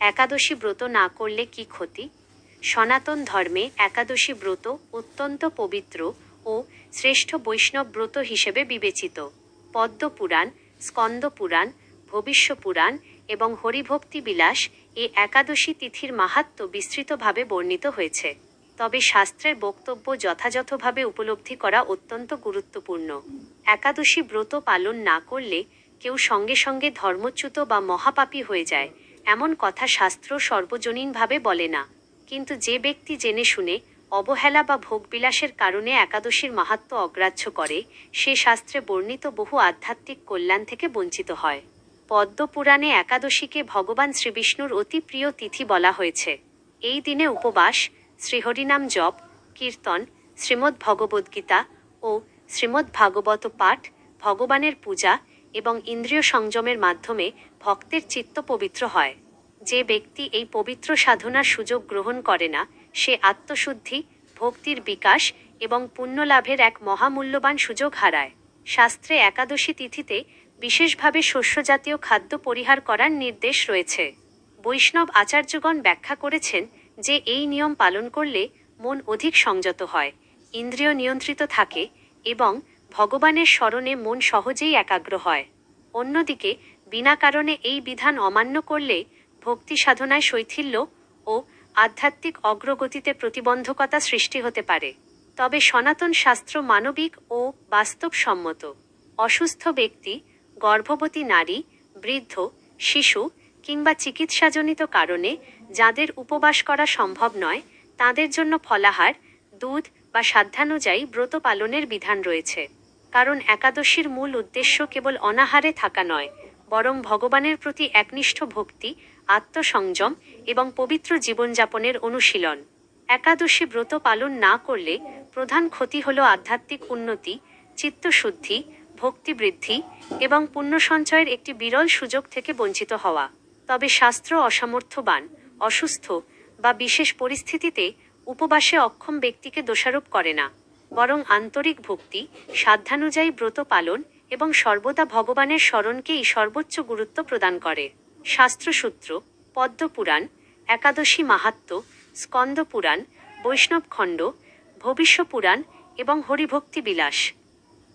একাদশী ব্রত না করলে কি ক্ষতি? সনাতন ধর্মে একাদশী ব্রত অত্যন্ত পবিত্র ও শ্রেষ্ঠ বৈষ্ণব ব্রত হিসেবে বিবেচিত। পদ্ম পুরাণ, স্কন্দ পুরাণ, ভবিষ্য পুরাণ এবং হরিভক্তি বিলাস এ একাদশী তিথির মাহাত্ম্য বিস্তৃতভাবে বর্ণিত হয়েছে। তবে শাস্ত্রের বক্তব্য যথাযথভাবে উপলব্ধি করা অত্যন্ত গুরুত্বপূর্ণ। একাদশী ব্রত পালন না করলে কেউ সঙ্গে সঙ্গে ধর্মচ্যুত বা মহাপাপী হয়ে যায়, এমন কথা শাস্ত্র সর্বজনীনভাবে বলে না। কিন্তু যে ব্যক্তি জেনে শুনে অবহেলা বা ভোগবিলাসের কারণে একাদশীর মাহাত্ম্য অগ্রাহ্য করে, সে শাস্ত্রে বর্ণিত বহু আধ্যাত্মিক কল্যাণ থেকে বঞ্চিত হয়। পদ্ম পুরাণে একাদশীকে ভগবান শ্রীবিষ্ণুর অতি প্রিয় তিথি বলা হয়েছে। এই দিনে উপবাস, শ্রীহরিনাম জপ, কীর্তন, শ্রীমদ্ ভগবদ্গীতা ও শ্রীমদ্ ভাগবত পাঠ, ভগবানের পূজা এবং ইন্দ্রিয় সংযমের মাধ্যমে ভক্তের চিত্ত পবিত্র হয়। যে ব্যক্তি এই পবিত্র সাধনার সুযোগ গ্রহণ করে না, সে আত্মশুদ্ধি, ভক্তির বিকাশ এবং পুণ্যলাভের এক মহামূল্যবান সুযোগ হারায়। শাস্ত্রে একাদশী তিথিতে বিশেষভাবে শস্যজাতীয় খাদ্য পরিহার করার নির্দেশ রয়েছে। বৈষ্ণব আচার্যগণ ব্যাখ্যা করেছেন যে এই নিয়ম পালন করলে মন অধিক সংযত হয়, ইন্দ্রিয় নিয়ন্ত্রিত থাকে এবং ভগবানের স্মরণে মন সহজেই একাগ্র হয়। অন্যদিকে বিনা কারণে এই বিধান অমান্য করলে ভক্তি সাধনায় শৈথিল্য ও আধ্যাত্মিক অগ্রগতিতে প্রতিবন্ধকতা সৃষ্টি হতে পারে। তবে সনাতন শাস্ত্র মানবিক ও বাস্তবসম্মত। অসুস্থ ব্যক্তি, গর্ভবতী নারী, বৃদ্ধ, শিশু কিংবা চিকিৎসাজনিত কারণে যাদের উপবাস করা সম্ভব নয়, তাদের জন্য ফলাহার, দুধ বা সাধ্যানুযায়ী ব্রত পালনের বিধান রয়েছে। কারণ একাদশীর মূল উদ্দেশ্য কেবল অনাহারে থাকা নয়, বরং ভগবানের প্রতি একনিষ্ঠ ভক্তি, আত্মসংযম এবং পবিত্র জীবনযাপনের অনুশীলন। একাদশী ব্রত পালন না করলে প্রধান ক্ষতি হল আধ্যাত্মিক উন্নতি, চিত্তশুদ্ধি, ভক্তিবৃদ্ধি এবং পুণ্য সঞ্চয়ের একটি বিরল সুযোগ থেকে বঞ্চিত হওয়া। তবে শাস্ত্র অসামর্থ্যবান, অসুস্থ বা বিশেষ পরিস্থিতিতে উপবাসে অক্ষম ব্যক্তিকে দোষারোপ করে না, বরং আন্তরিক ভক্তি, সাধ্যানুযায়ী ব্রত পালন এবং সর্বদা ভগবানের স্মরণকেই সর্বোচ্চ গুরুত্ব প্রদান করে। শাস্ত্রসূত্র: পদ্ম পুরাণ, একাদশী মাহাত্ম্য, স্কন্দ পুরাণ, বৈষ্ণব খণ্ড, ভবিষ্য পুরাণ এবং হরিভক্তি বিলাস।